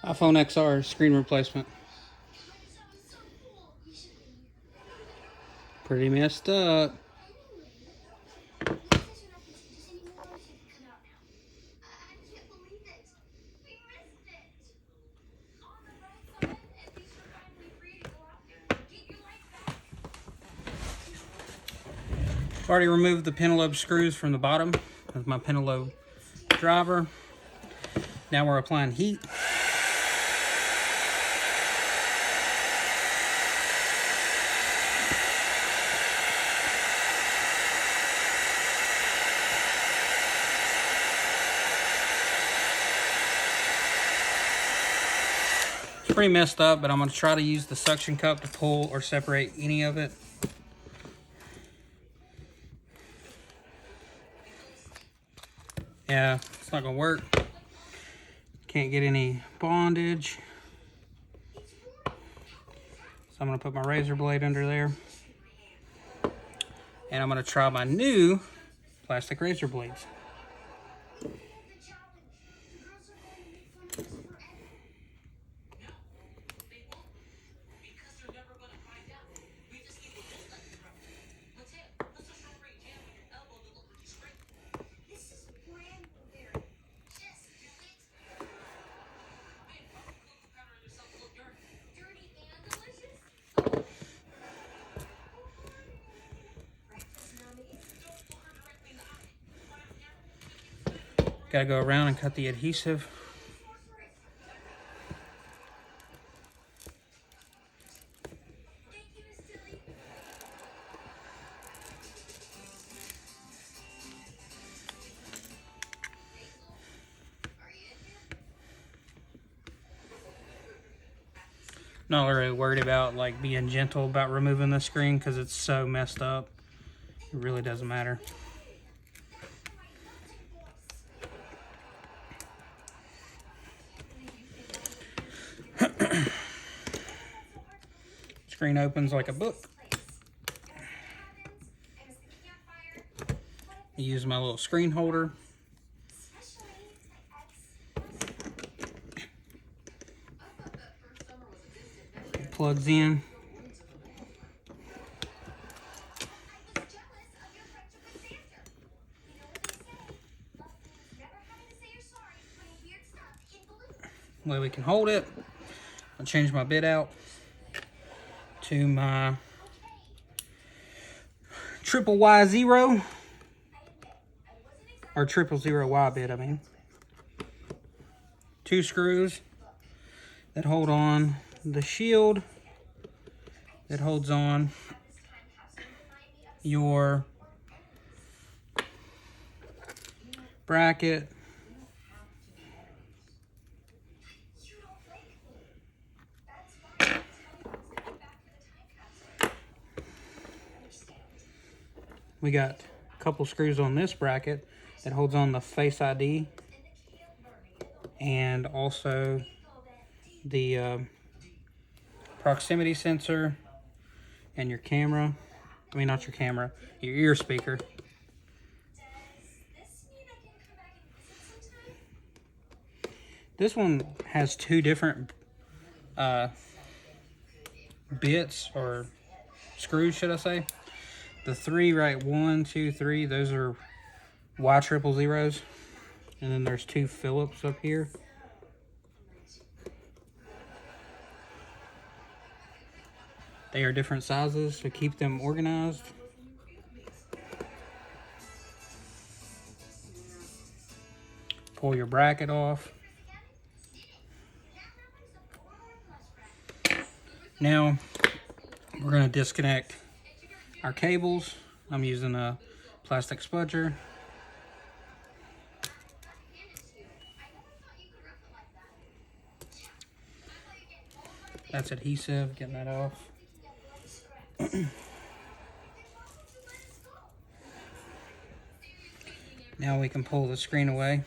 iPhone XR screen replacement. Pretty messed up. I've already removed the pentalobe screws from the bottom with my pentalobe driver. Now we're applying heat. It's pretty messed up, but I'm going to try to use the suction cup to pull or separate any of it. Yeah, it's not going to work. Can't get any bondage. So I'm going to put my razor blade under there. And I'm going to try my new plastic razor blades. Gotta go around and cut the adhesive. Not really worried about like being gentle about removing the screen because it's so messed up. It really doesn't matter. Screen opens like a book. I use my little screen holder. It plugs in. Way we can hold it. I'll change my bit out to my triple Y0 or 000Y bit, I mean. 2 screws that hold on the shield that holds on your bracket. We got a couple screws on this bracket that holds on the Face ID and also the proximity sensor and your camera. I mean, not your camera, your ear speaker. This one has 2 different bits or screws, should I say. The 3, right, 1, 2, 3, those are Y000s. And then there's 2 Phillips up here. They are different sizes to keep them organized. Pull your bracket off. Now, we're going to disconnect our cables. I'm using a plastic spudger. That's adhesive, getting that off. Now we can pull the screen away.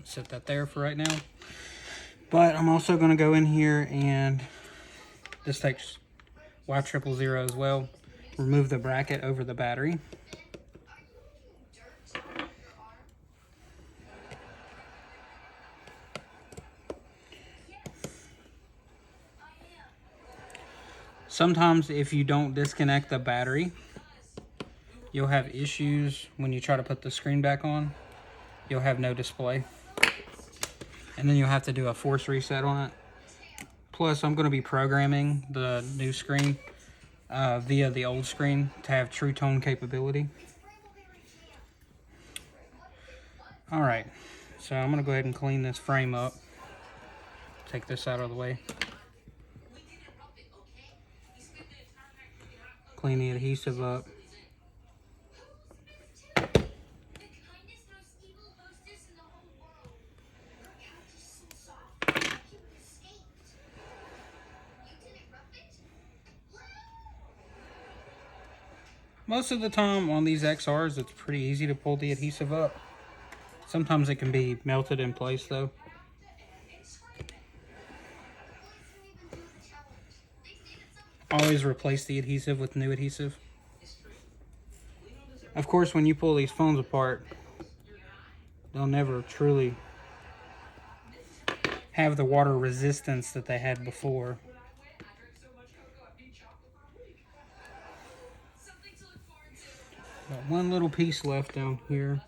Set that there for right now. But I'm also going to go in here, and this takes Y000 as well. Remove the bracket over the battery. Sometimes if you don't disconnect the battery, you'll have issues when you try to put the screen back on. You'll have no display. And then you'll have to do a force reset on it. Plus, I'm going to be programming the new screen via the old screen to have true tone capability. Alright, so I'm going to go ahead and clean this frame up. Take this out of the way. Clean the adhesive up. Most of the time on these XRs, it's pretty easy to pull the adhesive up. Sometimes it can be melted in place though. Always replace the adhesive with new adhesive. Of course, when you pull these phones apart, they'll never truly have the water resistance that they had before. Got one little piece left down here.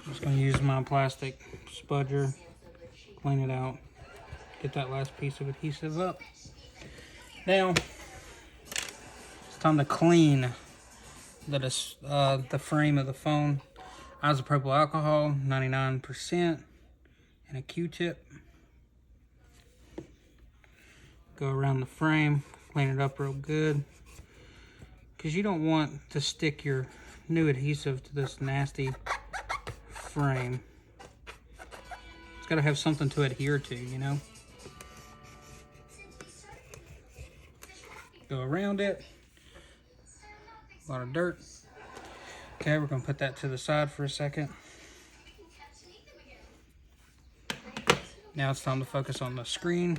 I'm just going to use my plastic spudger, clean it out, get that last piece of adhesive up. Now, it's time to clean the frame of the phone. Isopropyl alcohol, 99%, and a Q-tip. Go around the frame, clean it up real good, because you don't want to stick your new adhesive to this nasty frame. It's got to have something to adhere to, you know. Go around it. A lot of dirt. Okay, we're going to put that to the side for a second. Now it's time to focus on the screen.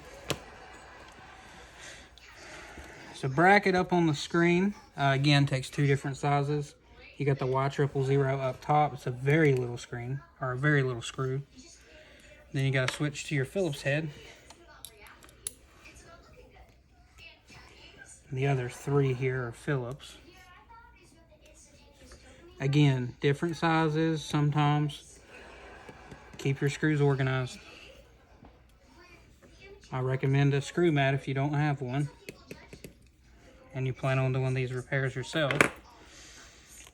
So bracket up on the screen, again, takes two different sizes. You got the Y000 up top. It's a very little screen, or a very little screw. Then you got to switch to your Phillips head. And the other three here are Phillips. Again, different sizes sometimes. Keep your screws organized. I recommend a screw mat if you don't have one and you plan on doing these repairs yourself.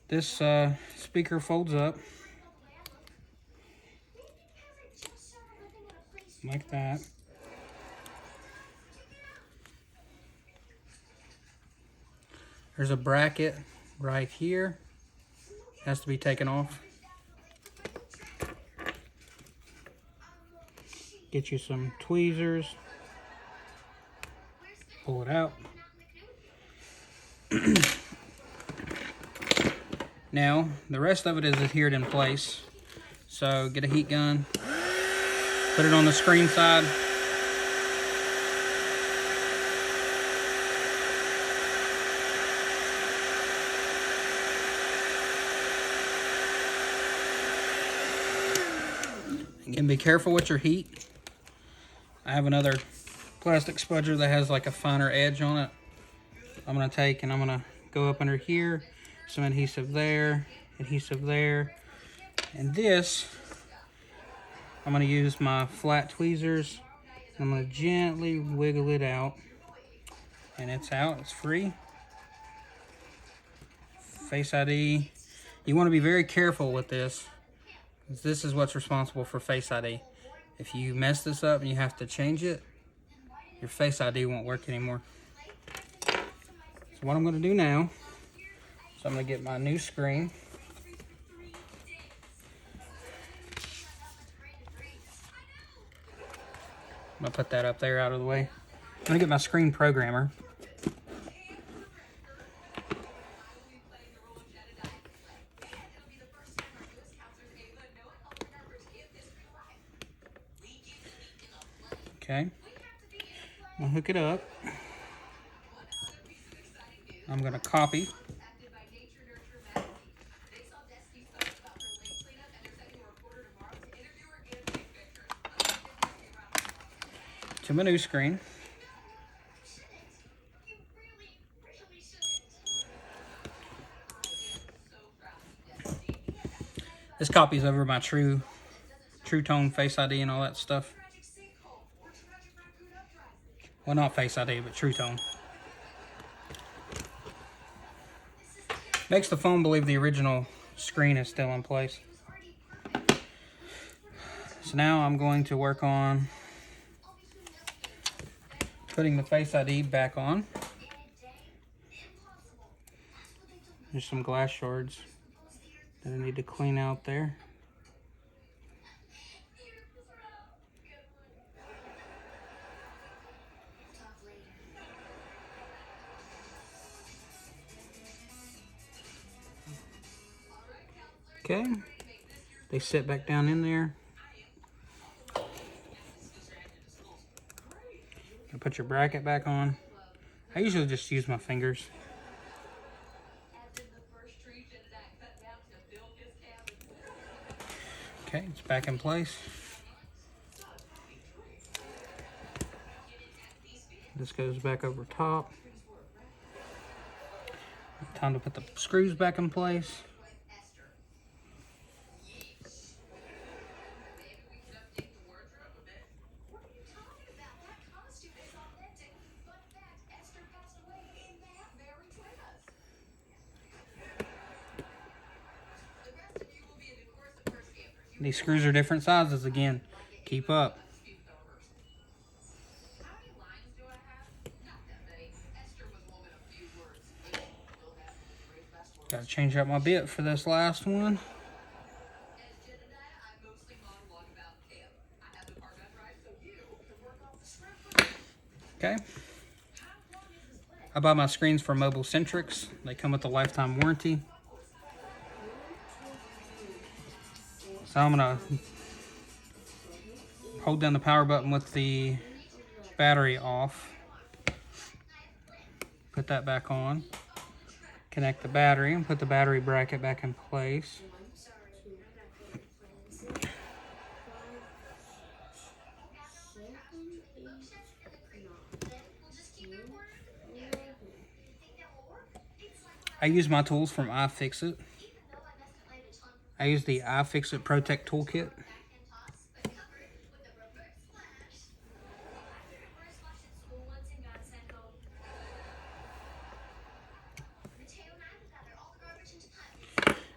This speaker folds up like that. There's a bracket right here. Has to be taken off. Get you some tweezers. Pull it out. Now, the rest of it is adhered in place. So get a heat gun. Put it on the screen side. And be careful with your heat. I have another plastic spudger that has like a finer edge on it. I'm going to take and I'm going to go up under here. Some adhesive there, and this, I'm going to use my flat tweezers. I'm going to gently wiggle it out, and it's out, it's free. Face ID, you want to be very careful with this. This is what's responsible for Face ID. If you mess this up and you have to change it, your Face ID won't work anymore. So what I'm going to do now, so I'm going to get my new screen. I'm going to put that up there out of the way. I'm going to get my screen programmer. Okay. I'm gonna hook it up. I'm gonna copy. To my new screen. This copy's over my True Tone Face ID and all that stuff. Well, not Face ID, but True Tone. Makes the phone believe the original screen is still in place. So now I'm going to work on putting the Face ID back on. There's some glass shards that I need to clean out there. Okay, they sit back down in there. You put your bracket back on. I usually just use my fingers. Okay, it's back in place. This goes back over top. Time to put the screws back in place. These screws are different sizes again. Keep up. Gotta change out my bit for this last one. Okay. I buy my screens from Mobile Centrics. They come with a lifetime warranty. So I'm gonna hold down the power button with the battery off. Put that back on. Connect the battery and put the battery bracket back in place. I use my tools from iFixit. I use the iFixit Protect Toolkit.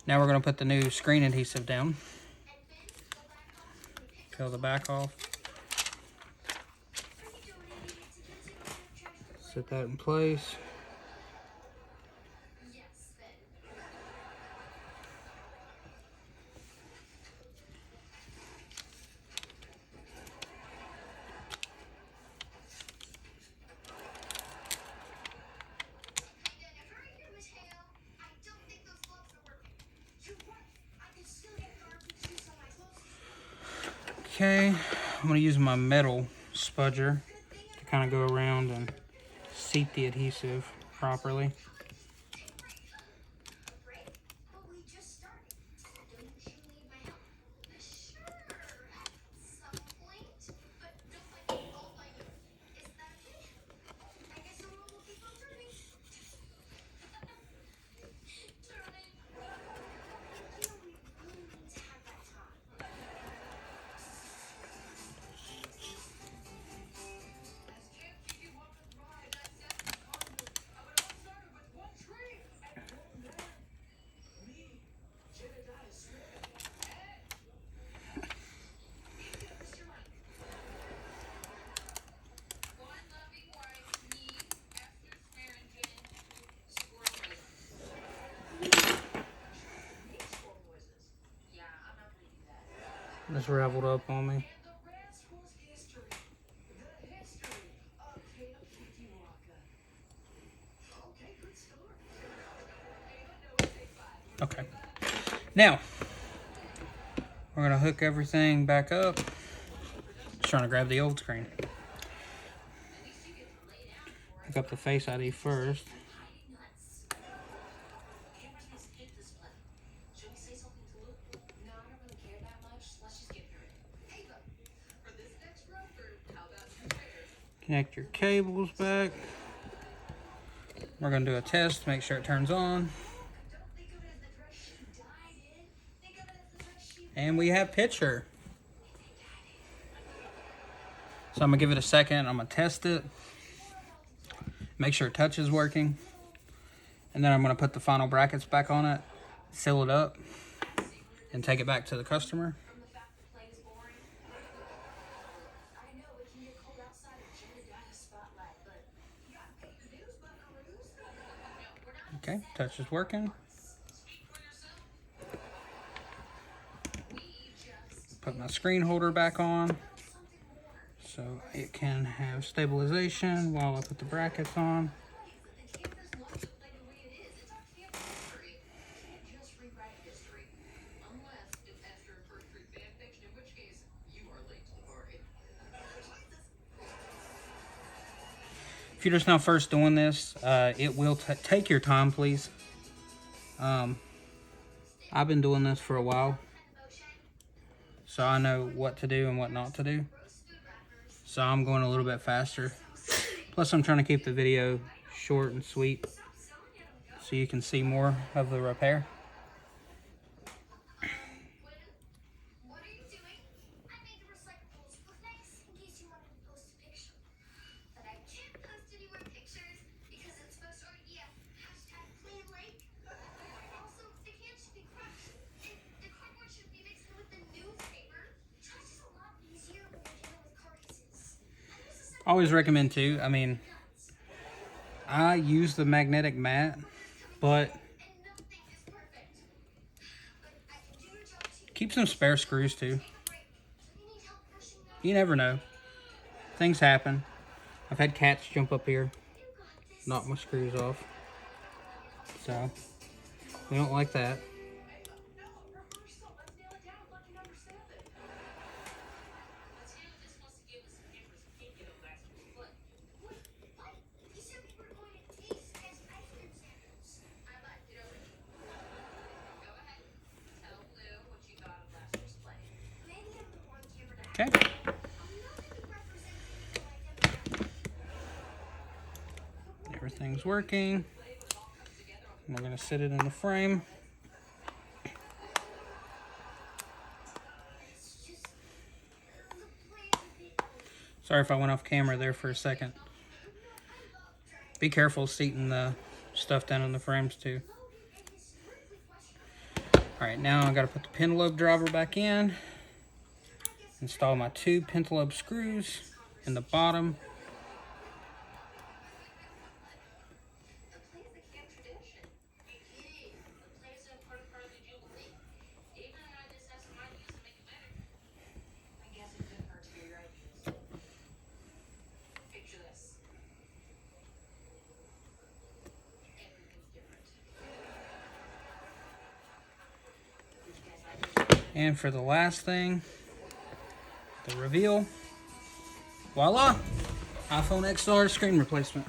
Now we're going to put the new screen adhesive down. Peel the back off. Set that in place. Okay, I'm going to use my metal spudger to kind of go around and seat the adhesive properly. This raveled up on me. Okay. Now, we're going to hook everything back up. Just trying to grab the old screen. Hook up the Face ID first. Connect your cables back. We're going to do a test, make sure it turns on. And we have picture. So I'm going to give it a second. I'm going to test it. Make sure touch is working. And then I'm going to put the final brackets back on it, seal it up, and take it back to the customer. Okay, touch is working. Put my screen holder back on so it can have stabilization while I put the brackets on. If you're just now first doing this, it will take your time, please. I've been doing this for a while, so I know what to do and what not to do. So I'm going a little bit faster. Plus I'm trying to keep the video short and sweet so you can see more of the repair. I always recommend too, I mean, I use the magnetic mat, but keep some spare screws too. You never know. Things happen. I've had cats jump up here, knock my screws off. So, we don't like that. Okay. Everything's working. We're going to sit it in the frame. Sorry if I went off camera there for a second. Be careful seating the stuff down in the frames too. Alright, now I got to put the pentalobe driver back in. Install my 2 pentalobe screws in the bottom. And for the last thing, the reveal, voila, iPhone XR screen replacement.